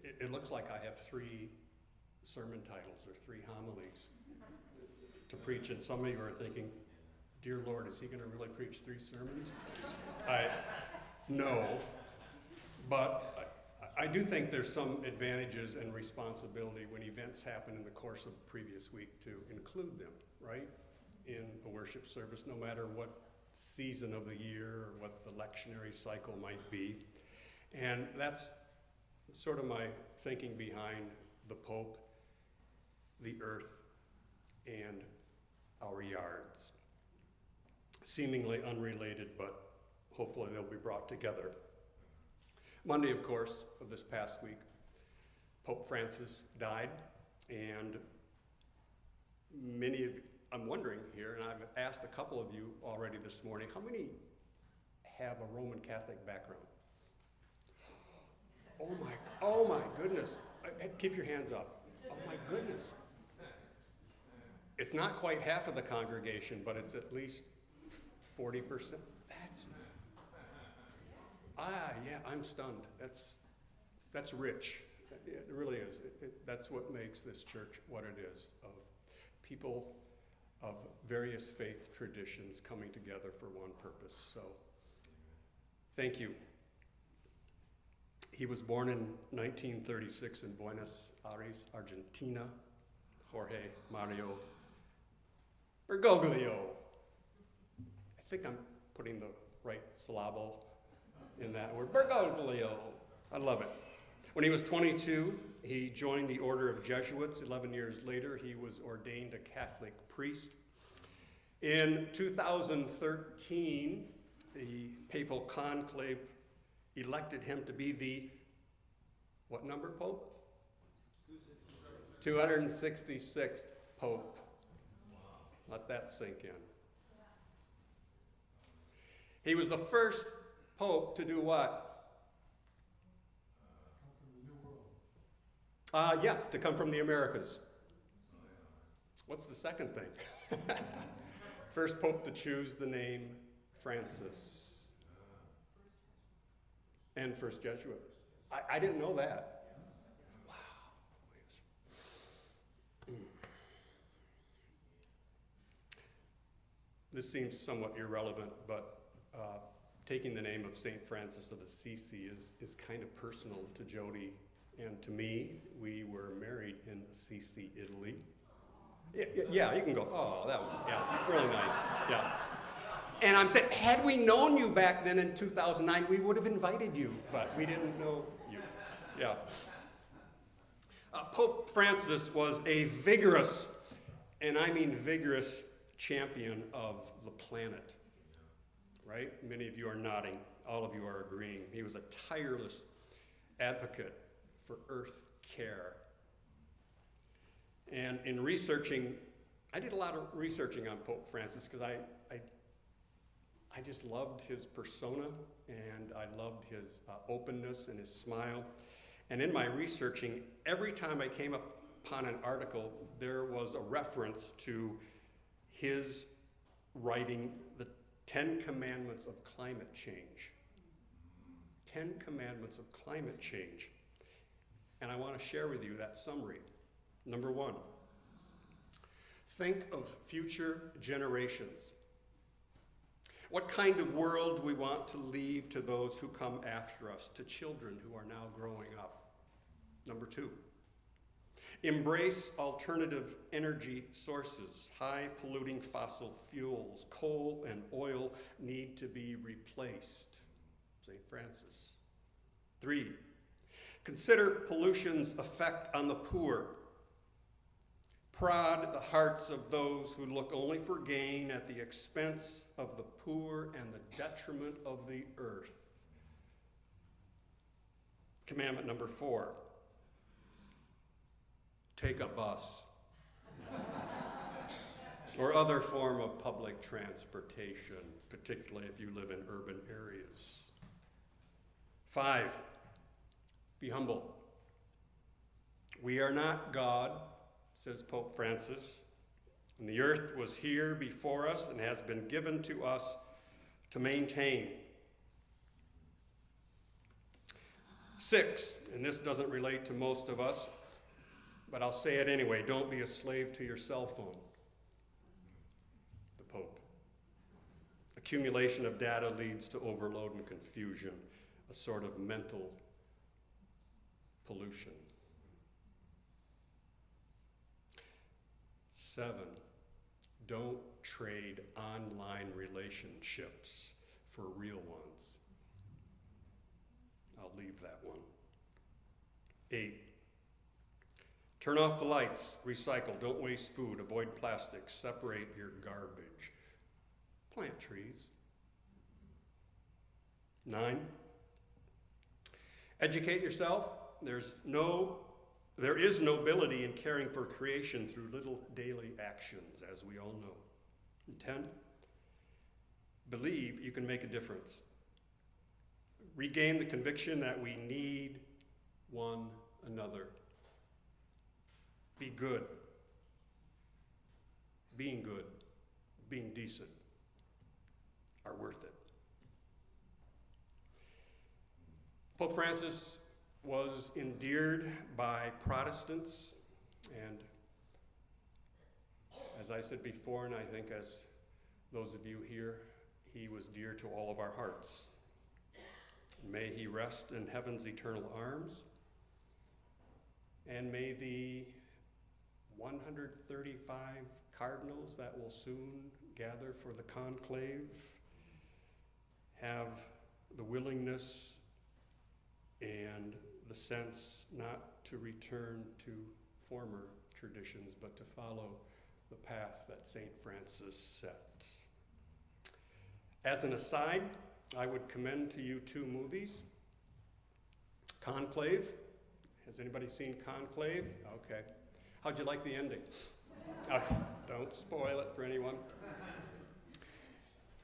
It looks like I have 3 sermon titles or 3 homilies to preach, and some of you are thinking, dear Lord, is he going to really preach 3 sermons? No, but I do think there's some advantages and responsibility when events happen in the course of the previous week to include them, right, in a worship service, no matter what season of the year or what the lectionary cycle might be. And that's sort of my thinking behind the Pope, the earth, and our yards. Seemingly unrelated, but hopefully they'll be brought together. Monday, of course, of this past week, Pope Francis died, and many of you, I'm wondering here, and I've asked a couple of you already this morning, how many have a Roman Catholic background? Oh my goodness. Keep your hands up. Oh my goodness. It's not quite half of the congregation, but it's at least 40%. Yeah, I'm stunned. That's rich. It really is. That's what makes this church what it is, of people of various faith traditions coming together for one purpose. So, thank you. He was born in 1936 in Buenos Aires, Argentina. Jorge Mario Bergoglio. I think I'm putting the right syllable in that word. Bergoglio. I love it. When he was 22, he joined the Order of Jesuits. 11 years later, he was ordained a Catholic priest. In 2013, the papal conclave elected him to be the, what number Pope? 266th Pope. Let that sink in. He was the first Pope to do what? Yes, to come from the Americas. What's the second thing? First Pope to choose the name Francis. And first Jesuit. I didn't know that. Wow. This seems somewhat irrelevant, but taking the name of St. Francis of Assisi is kind of personal to Jody and to me. We were married in Assisi, Italy. Yeah, you can go, oh, that was, really nice, yeah. And I'm saying, had we known you back then in 2009, we would have invited you, but we didn't know you, yeah. Pope Francis was a vigorous, and I mean vigorous, champion of the planet, right? Many of you are nodding, all of you are agreeing. He was a tireless advocate for earth care. And in researching, I did a lot of researching on Pope Francis because I just loved his persona, and I loved his openness and his smile. And in my researching, every time I came upon an article, there was a reference to his writing the 10 Commandments of Climate Change. 10 Commandments of Climate Change. And I want to share with you that summary. Number 1, think of future generations. What kind of world we want to leave to those who come after us, to children who are now growing up. Number 2, embrace alternative energy sources. High polluting fossil fuels, coal and oil need to be replaced. St. Francis. 3, consider pollution's effect on the poor. Prod the hearts of those who look only for gain at the expense of the poor and the detriment of the earth. Commandment number 4, take a bus or other form of public transportation, particularly if you live in urban areas. 5, be humble. We are not God, says Pope Francis, and the earth was here before us and has been given to us to maintain. 6, 6, and this doesn't relate to most of us, but I'll say it anyway, don't be a slave to your cell phone. The Pope. Accumulation of data leads to overload and confusion, a sort of mental pollution. 7, don't trade online relationships for real ones. I'll leave that one. 8, turn off the lights, recycle, don't waste food, avoid plastic, separate your garbage. Plant trees. 9, educate yourself. There is nobility in caring for creation through little daily actions, as we all know. And 10, believe you can make a difference. Regain the conviction that we need one another. Be good. Being good, being decent are worth it. Pope Francis was endeared by Protestants, and as I said before, and I think as those of you here, he was dear to all of our hearts. May he rest in heaven's eternal arms, and may the 135 cardinals that will soon gather for the conclave have the willingness and the sense not to return to former traditions, but to follow the path that St. Francis set. As an aside, I would commend to you 2 movies. Conclave. Has anybody seen Conclave? Okay. How'd you like the ending? Don't spoil it for anyone.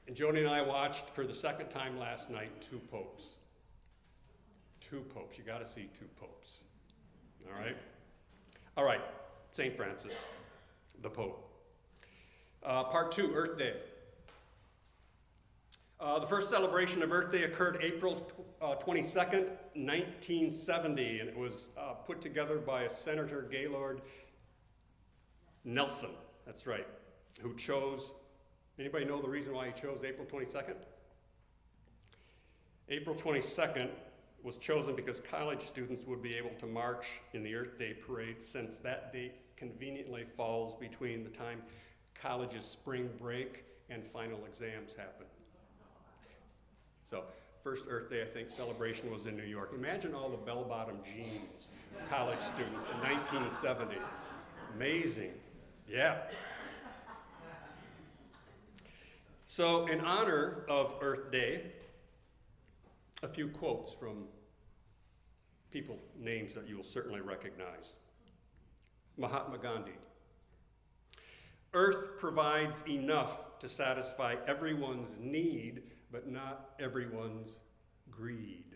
And Joni and I watched for the second time last night 2 popes. 2 popes. You got to see 2 popes. All right? All right. St. Francis, the Pope. Part 2, Earth Day. The first celebration of Earth Day occurred April 22nd, 1970, and it was put together by Senator Gaylord Nelson. That's right. Who chose, anybody know the reason why he chose April 22nd? April 22nd was chosen because college students would be able to march in the Earth Day parade, since that date conveniently falls between the time college's spring break and final exams happen. So, first Earth Day, I think, celebration was in New York. Imagine all the bell-bottom jeans college students in 1970. Amazing. Yeah. So, in honor of Earth Day, a few quotes from people, names that you will certainly recognize. Mahatma Gandhi. Earth provides enough to satisfy everyone's need, but not everyone's greed.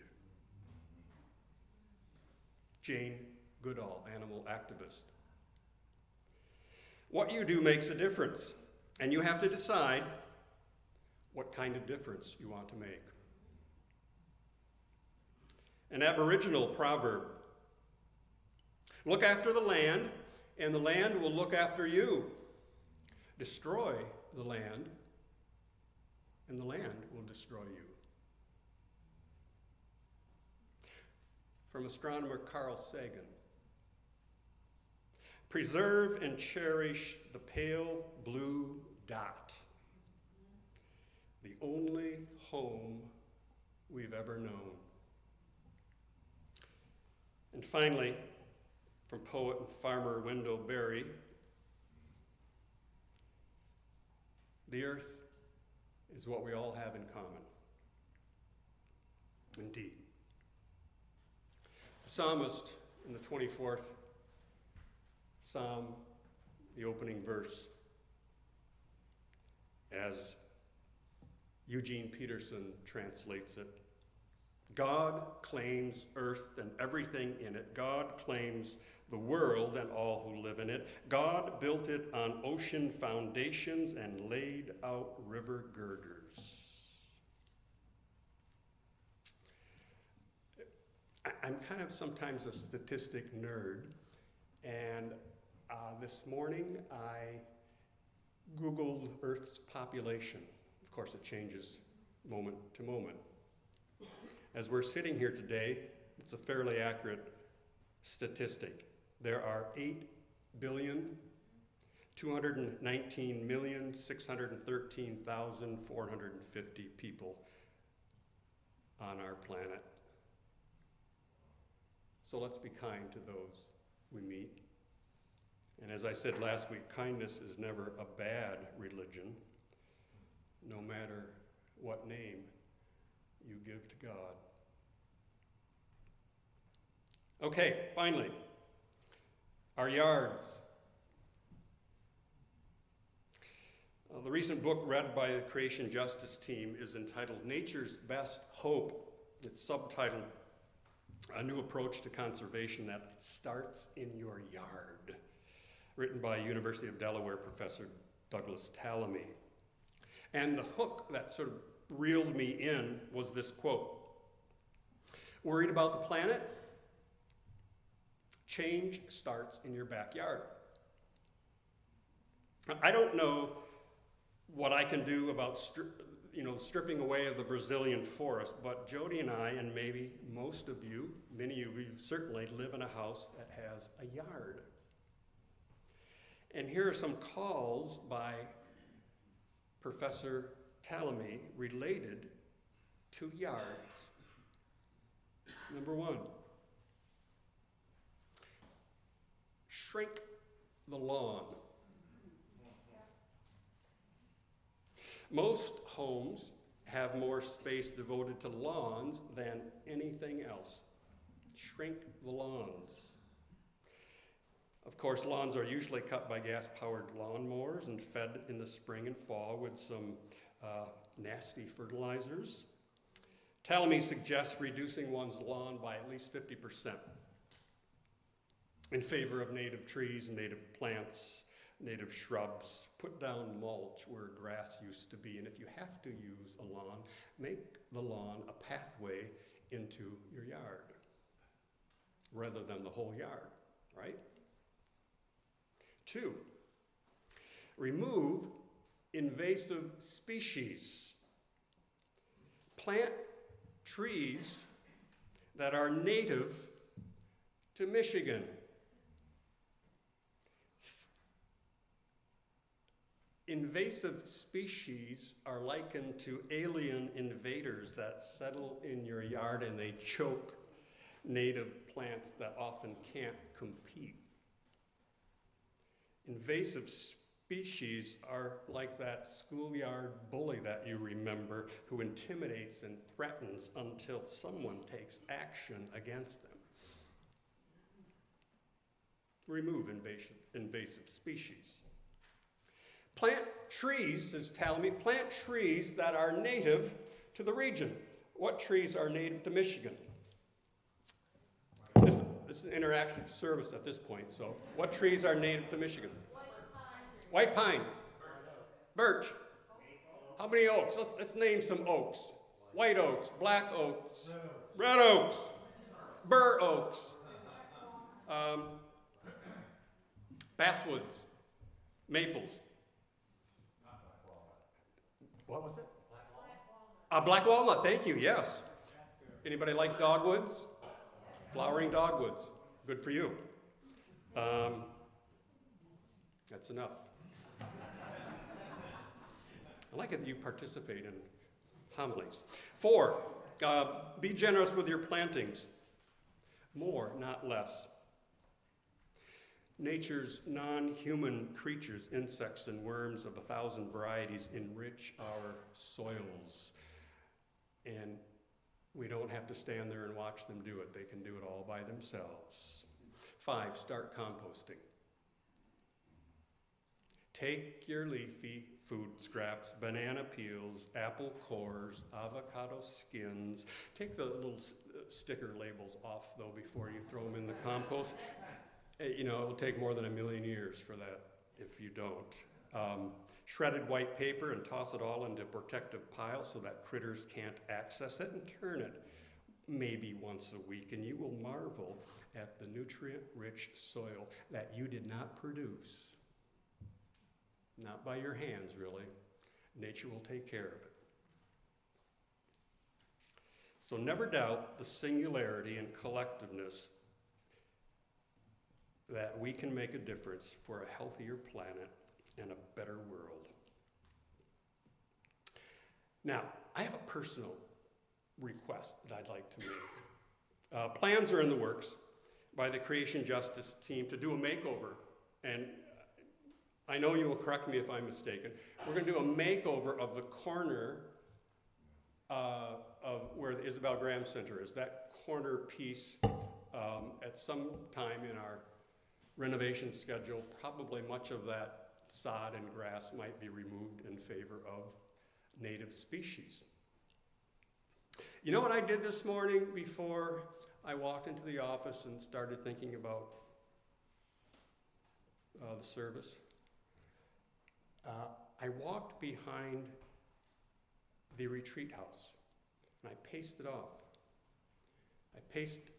Jane Goodall, animal activist. What you do makes a difference, and you have to decide what kind of difference you want to make. An Aboriginal proverb. Look after the land, and the land will look after you. Destroy the land, and the land will destroy you. From astronomer Carl Sagan. Preserve and cherish the pale blue dot, the only home we've ever known. And finally, from poet and farmer Wendell Berry, the earth is what we all have in common. Indeed. The psalmist in the 24th Psalm, the opening verse, as Eugene Peterson translates it, God claims earth and everything in it. God claims the world and all who live in it. God built it on ocean foundations and laid out river girders. I'm kind of sometimes a statistic nerd, and this morning I Googled Earth's population. Of course, it changes moment to moment. As we're sitting here today, it's a fairly accurate statistic. There are 8,219,613,450 people on our planet. So let's be kind to those we meet. And as I said last week, kindness is never a bad religion, no matter what name you give to God. Okay, finally, our yards. The recent book read by the Creation Justice team is entitled Nature's Best Hope. It's subtitled A New Approach to Conservation That Starts in Your Yard, written by University of Delaware professor Douglas Tallamy. And the hook that sort of reeled me in was this quote: "Worried about the planet? Change starts in your backyard." I don't know what I can do about stripping away of the Brazilian forest, but Jody and I, and maybe most of you, many of you certainly, live in a house that has a yard. And here are some calls by Professor Tallamy related to yards. Number one, shrink the lawn. Most homes have more space devoted to lawns than anything else. Shrink the lawns. Of course, lawns are usually cut by gas-powered lawnmowers and fed in the spring and fall with some nasty fertilizers. Tallamy suggests reducing one's lawn by at least 50% in favor of native trees, native plants, native shrubs. Put down mulch where grass used to be, and if you have to use a lawn, make the lawn a pathway into your yard rather than the whole yard, right? 2, remove invasive species. Plant trees that are native to Michigan. Invasive species are likened to alien invaders that settle in your yard and they choke native plants that often can't compete. Invasive species are like that schoolyard bully that you remember who intimidates and threatens until someone takes action against them. Remove invasive species. Plant trees, says Tallamy, plant trees that are native to the region. What trees are native to Michigan? This is an interactive service at this point, so what trees are native to Michigan? White pine. Birch. How many oaks? Let's name some oaks. White oaks, black oaks, red oaks, bur oaks, basswoods, maples. What was it? Black walnut, thank you, yes. Anybody like dogwoods? Flowering dogwoods, good for you. That's enough. I like it that you participate in homilies. 4, be generous with your plantings. More, not less. Nature's non-human creatures, insects and worms of 1,000 varieties enrich our soils. And we don't have to stand there and watch them do it. They can do it all by themselves. 5, start composting. Take your leafy food scraps, banana peels, apple cores, avocado skins. Take the little sticker labels off, though, before you throw them in the compost. It'll take more than 1 million years for that if you don't. Shredded white paper and toss it all into a protective pile so that critters can't access it, and turn it maybe once a week, and you will marvel at the nutrient-rich soil that you did not produce. Not by your hands, really. Nature will take care of it. So never doubt the singularity and collectiveness that we can make a difference for a healthier planet and a better world. Now, I have a personal request that I'd like to make. Plans are in the works by the Creation Justice team to do a makeover, and I know you will correct me if I'm mistaken. We're going to do a makeover of the corner of where the Isabel Graham Center is, that corner piece at some time in our renovation schedule. Probably much of that sod and grass might be removed in favor of native species. You know what I did this morning before I walked into the office and started thinking about the service? I walked behind the retreat house and I paced it off. I paced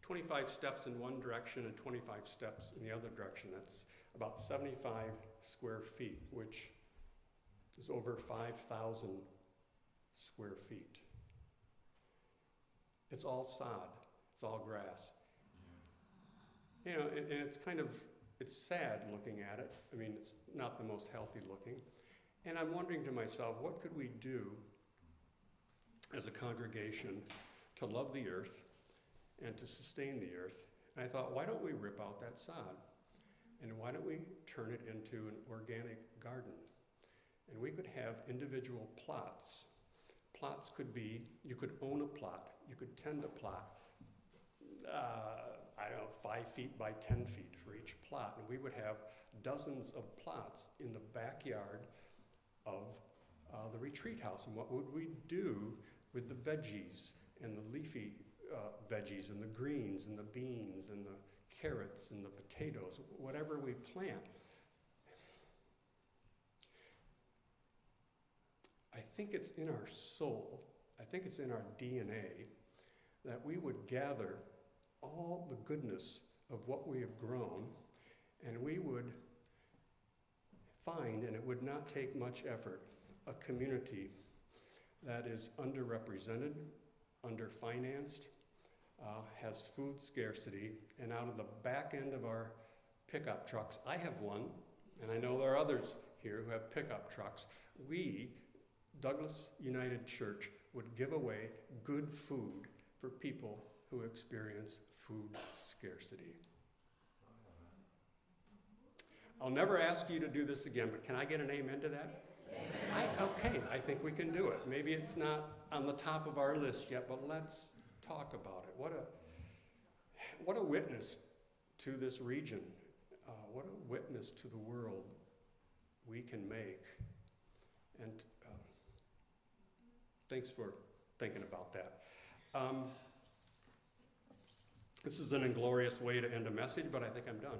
25 steps in one direction and 25 steps in the other direction. That's about 75 square feet, which is over 5,000 square feet. It's all sod, it's all grass. You know, and it's sad looking at it. I mean, it's not the most healthy looking. And I'm wondering to myself, what could we do as a congregation to love the earth and to sustain the earth? And I thought, why don't we rip out that sod? And why don't we turn it into an organic garden? And we could have individual plots. Plots could be, you could own a plot, you could tend a plot, 5 feet by 10 feet for each plot. And we would have dozens of plots in the backyard of the retreat house. And what would we do with the veggies and the leafy veggies and the greens and the beans and the carrots and the potatoes, whatever we plant? I think it's in our soul, I think it's in our DNA that we would gather all the goodness of what we have grown, and we would find, and it would not take much effort, a community that is underrepresented, underfinanced, has food scarcity, and out of the back end of our pickup trucks, I have one, and I know there are others here who have pickup trucks, we, Douglas United Church, would give away good food for people who experience food scarcity. I'll never ask you to do this again, but can I get an amen to that? Okay, I think we can do it. Maybe it's not on the top of our list yet, but let's talk about it. What a witness to this region. What a witness to the world we can make. And thanks for thinking about that. This is an inglorious way to end a message, but I think I'm done.